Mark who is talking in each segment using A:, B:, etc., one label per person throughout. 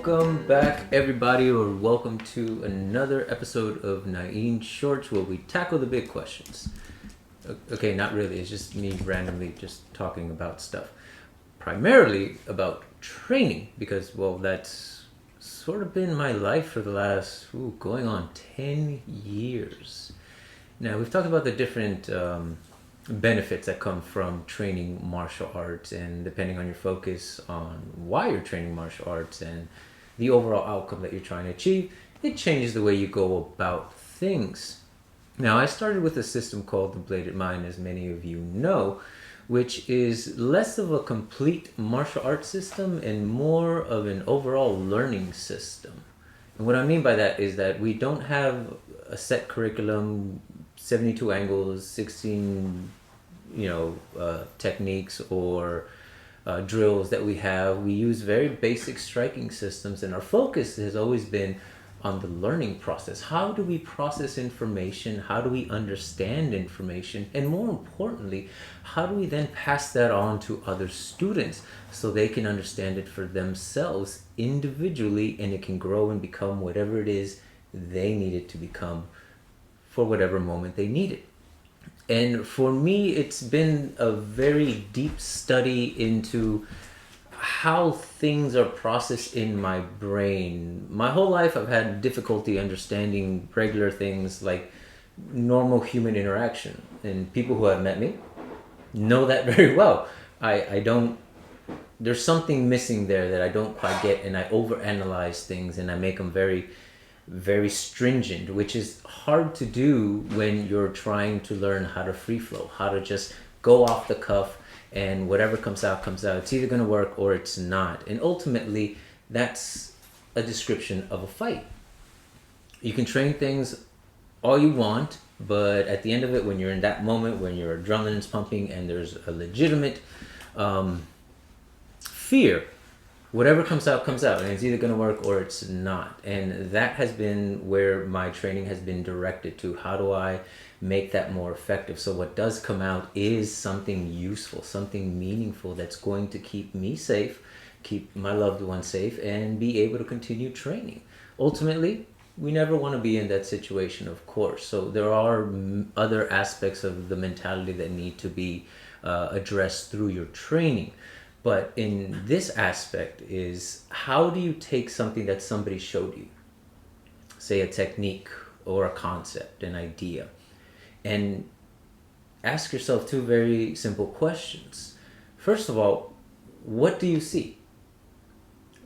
A: Welcome back, everybody, or welcome to another episode of Nain Shorts, where we tackle the big questions. Okay, not really. It's just me randomly just talking about stuff, primarily about training, because that's sort of been my life for the last going on 10 years. Now, we've talked about the different benefits that come from training martial arts, and depending on your focus on why you're training martial arts and the overall outcome that you're trying to achieve, it changes the way you go about things. Now, I started with a system called the Bladed Mind, as many of you know, which is less of a complete martial arts system and more of an overall learning system. And what I mean by that is that we don't have a set curriculum, 72 angles, 16 techniques or drills that we have. We use very basic striking systems, and our focus has always been on the learning process. How do we process information? How do we understand information? And more importantly, how do we then pass that on to other students so they can understand it for themselves individually, and it can grow and become whatever it is they need it to become for whatever moment they need it. And for me, it's been a very deep study into how things are processed in my brain. My whole life, I've had difficulty understanding regular things like normal human interaction. And people who have met me know that very well. I don't, there's something missing there that I don't quite get, and I overanalyze things and I make them very, very stringent, which is hard to do when you're trying to learn how to free flow, how to just go off the cuff and whatever comes out comes out. It's either going to work or it's not. And ultimately, that's a description of a fight. You can train things all you want, but at the end of it, when you're in that moment, when your adrenaline's pumping and there's a legitimate fear, whatever comes out, and it's either going to work or it's not. And that has been where my training has been directed to. How do I make that more effective? So what does come out is something useful, something meaningful that's going to keep me safe, keep my loved ones safe, and be able to continue training. Ultimately, we never want to be in that situation, of course. So there are other aspects of the mentality that need to be addressed through your training. But in this aspect is, how do you take something that somebody showed you, say a technique or a concept, an idea, and ask yourself two very simple questions. First of all, what do you see?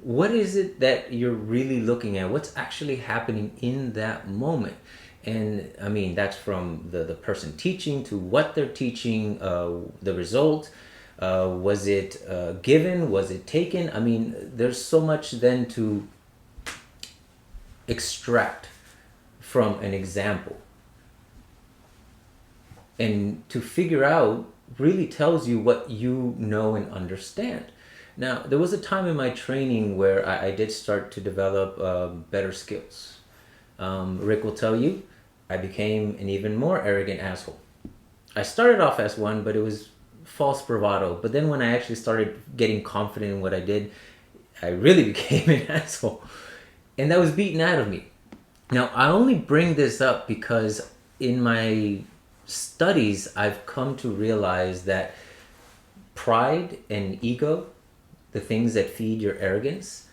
A: What is it that you're really looking at? What's actually happening in that moment? And I mean, that's from the person teaching to what they're teaching, the result. Was it given? Was it taken? I mean, there's so much then to extract from an example. And to figure out really tells you what you know and understand. Now, there was a time in my training where I did start to develop better skills. Rick will tell you, I became an even more arrogant asshole. I started off as one, but it was false bravado. But then when I actually started getting confident in what I did, I really became an asshole. And that was beaten out of me. Now, I only bring this up because in my studies, I've come to realize that pride and ego, the things that feed your arrogance,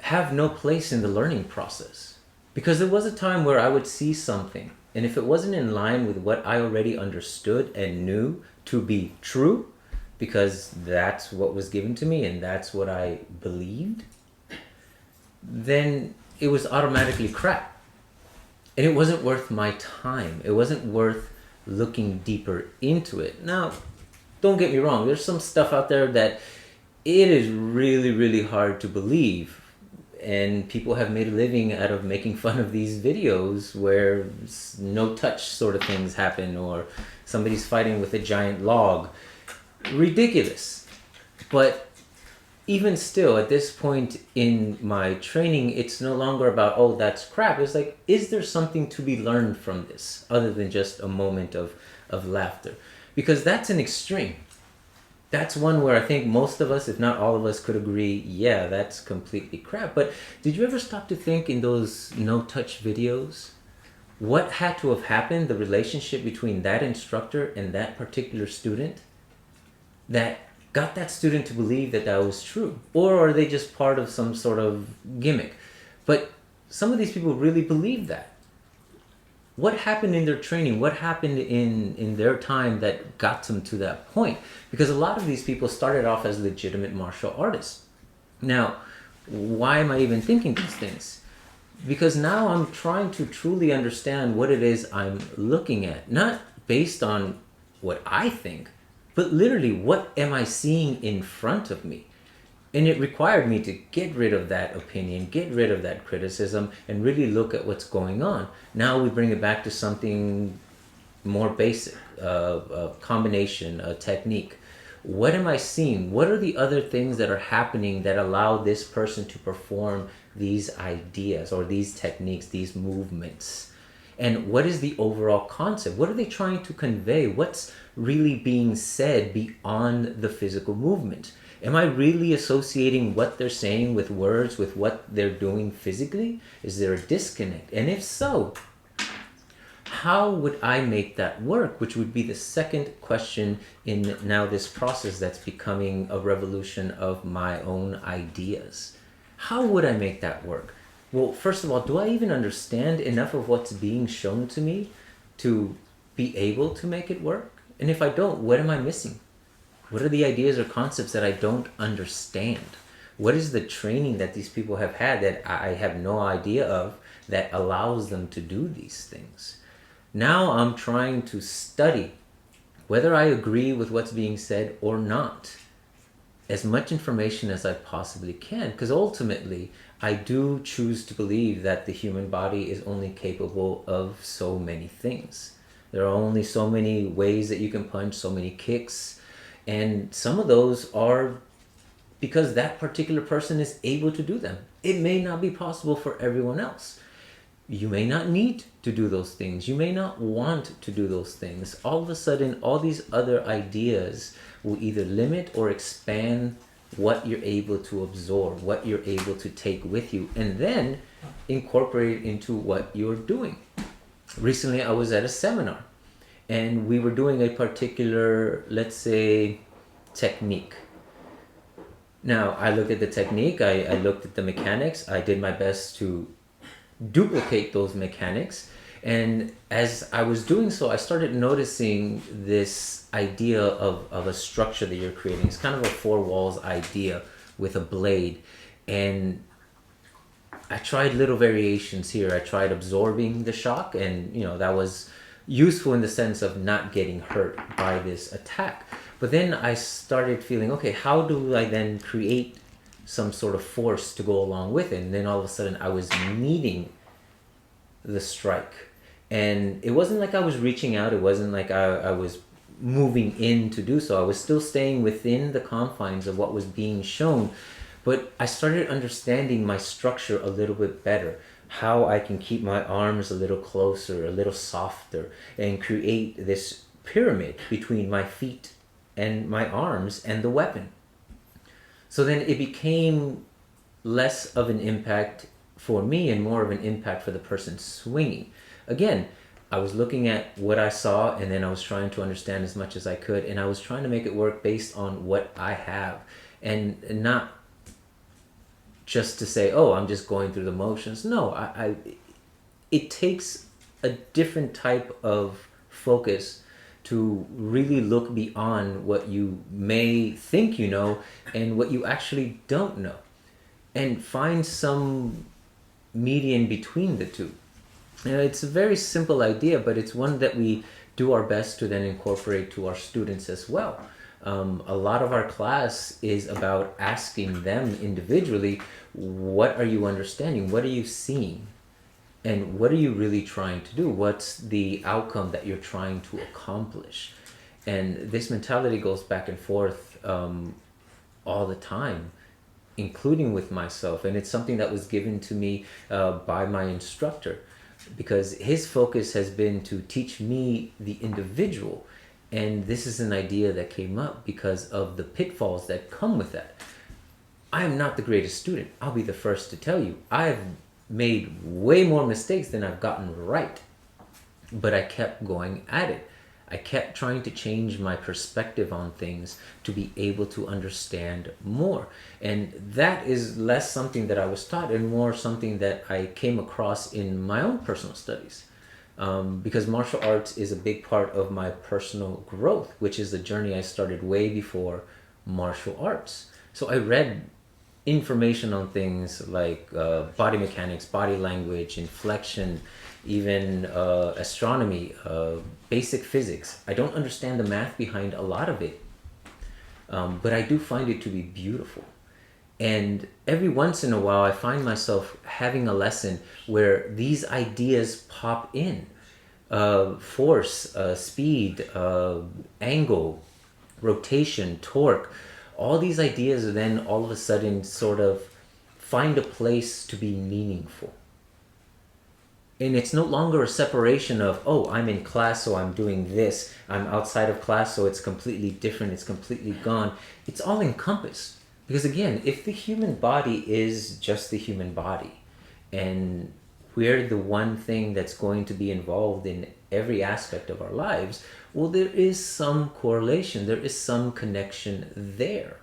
A: have no place in the learning process. Because there was a time where I would see something, and if it wasn't in line with what I already understood and knew to be true, because that's what was given to me and that's what I believed, then it was automatically crap. And it wasn't worth my time. It wasn't worth looking deeper into it. Now, don't get me wrong. There's some stuff out there that it is really, really hard to believe. And people have made a living out of making fun of these videos where no touch sort of things happen, or somebody's fighting with a giant log. Ridiculous. But even still, at this point in my training, it's no longer about, oh, that's crap. It's like, is there something to be learned from this other than just a moment of laughter? Because that's an extreme. That's one where I think most of us, if not all of us, could agree, yeah, that's completely crap. But did you ever stop to think in those no-touch videos? What had to have happened, the relationship between that instructor and that particular student, that got that student to believe that that was true? Or are they just part of some sort of gimmick? But some of these people really believe that. What happened in their training? What happened in their time that got them to that point? Because a lot of these people started off as legitimate martial artists. Now, why am I even thinking these things? Because now I'm trying to truly understand what it is I'm looking at, not based on what I think, but literally what am I seeing in front of me? And it required me to get rid of that opinion, get rid of that criticism, and really look at what's going on. Now we bring it back to something more basic, a combination, a technique. What am I seeing? What are the other things that are happening that allow this person to perform these ideas or these techniques, these movements? And what is the overall concept? What are they trying to convey? What's really being said beyond the physical movement? Am I really associating what they're saying with words with what they're doing physically? Is there a disconnect? And if so, how would I make that work? Which would be the second question in now this process that's becoming a revolution of my own ideas. How would I make that work? Well, first of all, do I even understand enough of what's being shown to me to be able to make it work? And if I don't, what am I missing? What are the ideas or concepts that I don't understand? What is the training that these people have had that I have no idea of that allows them to do these things? Now I'm trying to study whether I agree with what's being said or not. As much information as I possibly can, because ultimately I do choose to believe that the human body is only capable of so many things. There are only so many ways that you can punch, so many kicks, and some of those are because that particular person is able to do them. It may not be possible for everyone else. You may not need to do those things. You may not want to do those things. All of a sudden, all these other ideas will either limit or expand what you're able to absorb, what you're able to take with you, and then incorporate it into what you're doing. Recently, I was at a seminar, and we were doing a particular, let's say, technique. Now, I looked at the technique, I looked at the mechanics, I did my best to duplicate those mechanics, and as I was doing so, I started noticing this idea of a structure that you're creating. It's kind of a four walls idea with a blade, and I tried little variations here. I tried absorbing the shock, and that was useful in the sense of not getting hurt by this attack. But then I started feeling, okay, how do I then create some sort of force to go along with it? And then all of a sudden I was meeting the strike. And it wasn't like I was reaching out. It wasn't like I was moving in to do so. I was still staying within the confines of what was being shown. But I started understanding my structure a little bit better. How I can keep my arms a little closer, a little softer, and create this pyramid between my feet and my arms and the weapon. So then it became less of an impact for me and more of an impact for the person swinging. Again, I was looking at what I saw, and then I was trying to understand as much as I could, and I was trying to make it work based on what I have, and not just to say, oh, I'm just going through the motions. No, it takes a different type of focus to really look beyond what you may think you know and what you actually don't know, and find some median between the two. It's a very simple idea, but it's one that we do our best to then incorporate to our students as well. A lot of our class is about asking them individually, what are you understanding? What are you seeing? And what are you really trying to do? What's the outcome that you're trying to accomplish? And this mentality goes back and forth all the time, including with myself. And it's something that was given to me by my instructor, because his focus has been to teach me, the individual, And this is an idea that came up because of the pitfalls that come with that. I am not the greatest student. I'll be the first to tell you. I've made way more mistakes than I've gotten right. But I kept going at it. I kept trying to change my perspective on things to be able to understand more. And that is less something that I was taught and more something that I came across in my own personal studies. Because martial arts is a big part of my personal growth, which is the journey I started way before martial arts. So I read information on things like body mechanics, body language, inflection, even astronomy, basic physics. I don't understand the math behind a lot of it, but I do find it to be beautiful. And every once in a while, I find myself having a lesson where these ideas pop in. Force, speed, angle, rotation, torque. All these ideas then all of a sudden sort of find a place to be meaningful. And it's no longer a separation of, oh, I'm in class, so I'm doing this. I'm outside of class, so it's completely different. It's completely gone. It's all encompassed. Because again, if the human body is just the human body, and we're the one thing that's going to be involved in every aspect of our lives, well, there is some correlation. There is some connection there.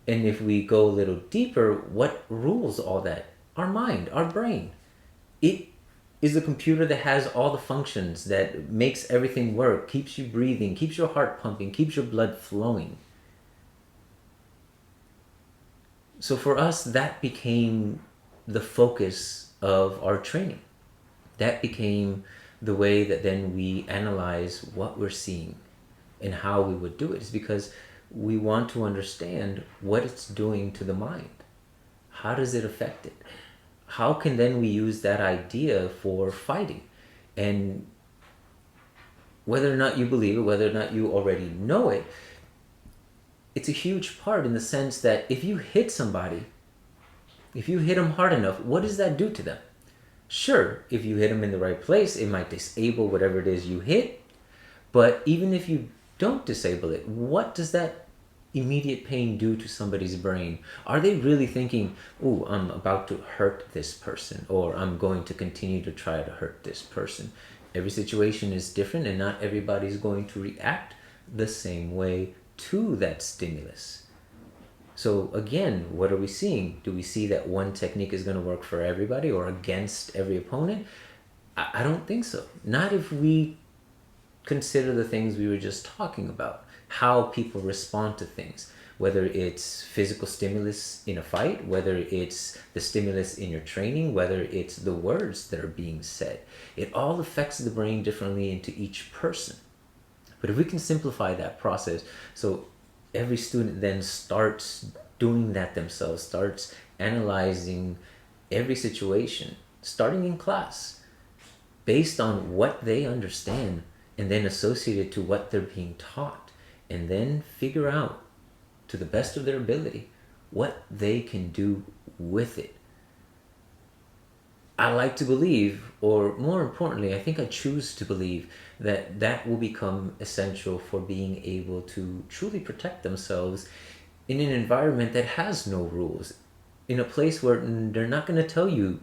A: And if we go a little deeper, what rules all that? Our mind, our brain. It is the computer that has all the functions, that makes everything work, keeps you breathing, keeps your heart pumping, keeps your blood flowing. So for us, that became the focus of our training. That became the way that then we analyze what we're seeing and how we would do it. Is because we want to understand what it's doing to the mind. How does it affect it? How can then we use that idea for fighting? And whether or not you believe it, whether or not you already know it, it's a huge part in the sense that if you hit somebody, if you hit them hard enough, what does that do to them? Sure, if you hit them in the right place, it might disable whatever it is you hit. But even if you don't disable it, what does that immediate pain do to somebody's brain? Are they really thinking, oh, I'm about to hurt this person, or I'm going to continue to try to hurt this person? Every situation is different, and not everybody's going to react the same way to that stimulus. So again, what are we seeing? Do we see that one technique is going to work for everybody or against every opponent? I don't think so. Not if we consider the things we were just talking about, how people respond to things, whether it's physical stimulus in a fight, whether it's the stimulus in your training, whether it's the words that are being said. It all affects the brain differently into each person. But if we can simplify that process, so every student then starts doing that themselves, starts analyzing every situation, starting in class, based on what they understand, and then associate it to what they're being taught, and then figure out, to the best of their ability, what they can do with it. I like to believe, or more importantly, I think I choose to believe, that that will become essential for being able to truly protect themselves in an environment that has no rules, in a place where they're not going to tell you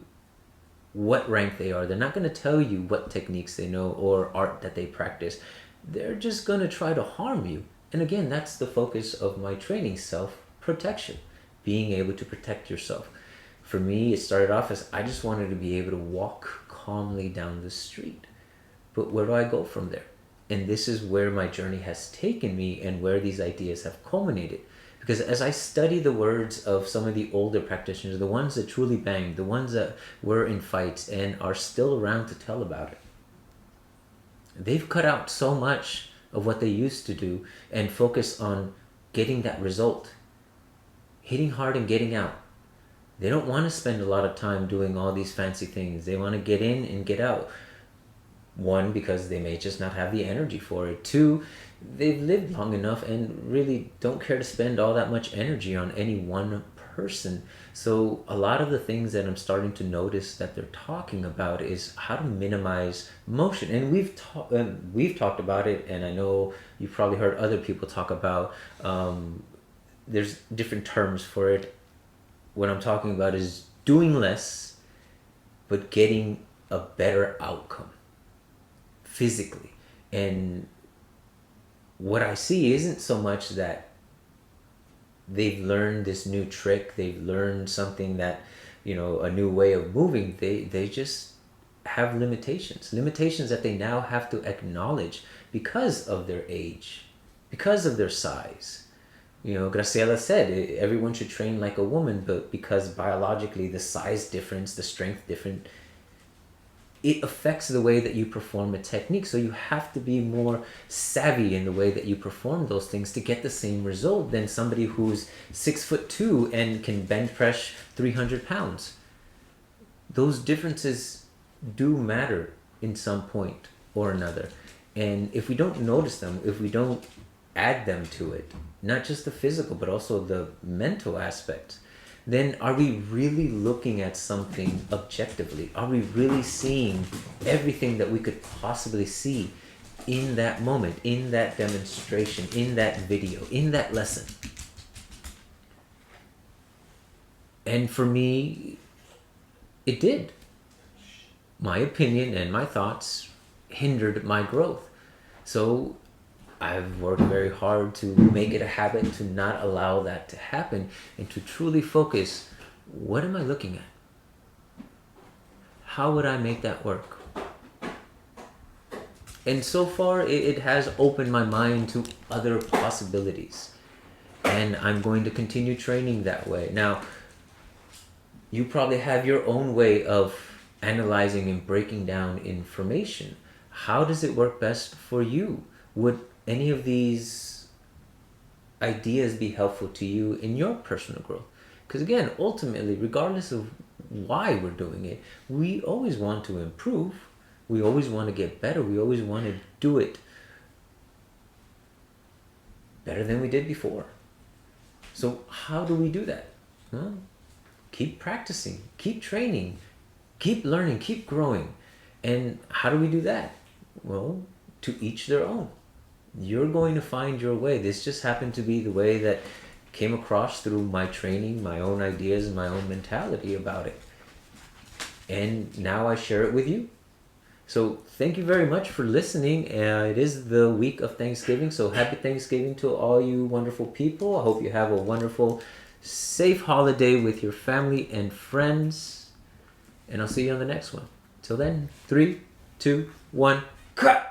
A: what rank they are, they're not going to tell you what techniques they know or art that they practice. They're just going to try to harm you. And again, that's the focus of my training, self-protection, being able to protect yourself. For me, it started off as I just wanted to be able to walk calmly down the street. But where do I go from there? And this is where my journey has taken me and where these ideas have culminated. Because as I study the words of some of the older practitioners, the ones that truly banged, the ones that were in fights and are still around to tell about it, they've cut out so much of what they used to do and focus on getting that result, hitting hard and getting out. They don't want to spend a lot of time doing all these fancy things. They want to get in and get out. One, because they may just not have the energy for it. Two, they've lived long enough and really don't care to spend all that much energy on any one person. So a lot of the things that I'm starting to notice that they're talking about is how to minimize motion. And we've talked about it, and I know you've probably heard other people talk about, there's different terms for it. What I'm talking about is doing less but getting a better outcome physically. And what I see isn't so much that they've learned this new trick, they've learned something that, a new way of moving. They just have limitations that they now have to acknowledge because of their age, because of their size. Graciela said everyone should train like a woman, but because biologically the size difference, the strength different, it affects the way that you perform a technique. So you have to be more savvy in the way that you perform those things to get the same result than somebody who's 6'2" and can bench press 300 pounds. Those differences do matter in some point or another. And if we don't notice them, if we don't add them to it, not just the physical, but also the mental aspects, then are we really looking at something objectively? Are we really seeing everything that we could possibly see in that moment, in that demonstration, in that video, in that lesson? And for me, it did. My opinion and my thoughts hindered my growth. So I've worked very hard to make it a habit to not allow that to happen and to truly focus, what am I looking at? How would I make that work? And so far, it has opened my mind to other possibilities. And I'm going to continue training that way. Now, you probably have your own way of analyzing and breaking down information. How does it work best for you? Would any of these ideas be helpful to you in your personal growth? Because again, ultimately, regardless of why we're doing it, we always want to improve. We always want to get better. We always want to do it better than we did before. So how do we do that? Well, keep practicing, keep training, keep learning, keep growing. And how do we do that? Well, to each their own. You're going to find your way. This just happened to be the way that came across through my training, my own ideas, and my own mentality about it. And now I share it with you. So thank you very much for listening. It is the week of Thanksgiving, so happy Thanksgiving to all you wonderful people. I hope you have a wonderful, safe holiday with your family and friends. And I'll see you on the next one. Till then, 3, 2, 1, cut!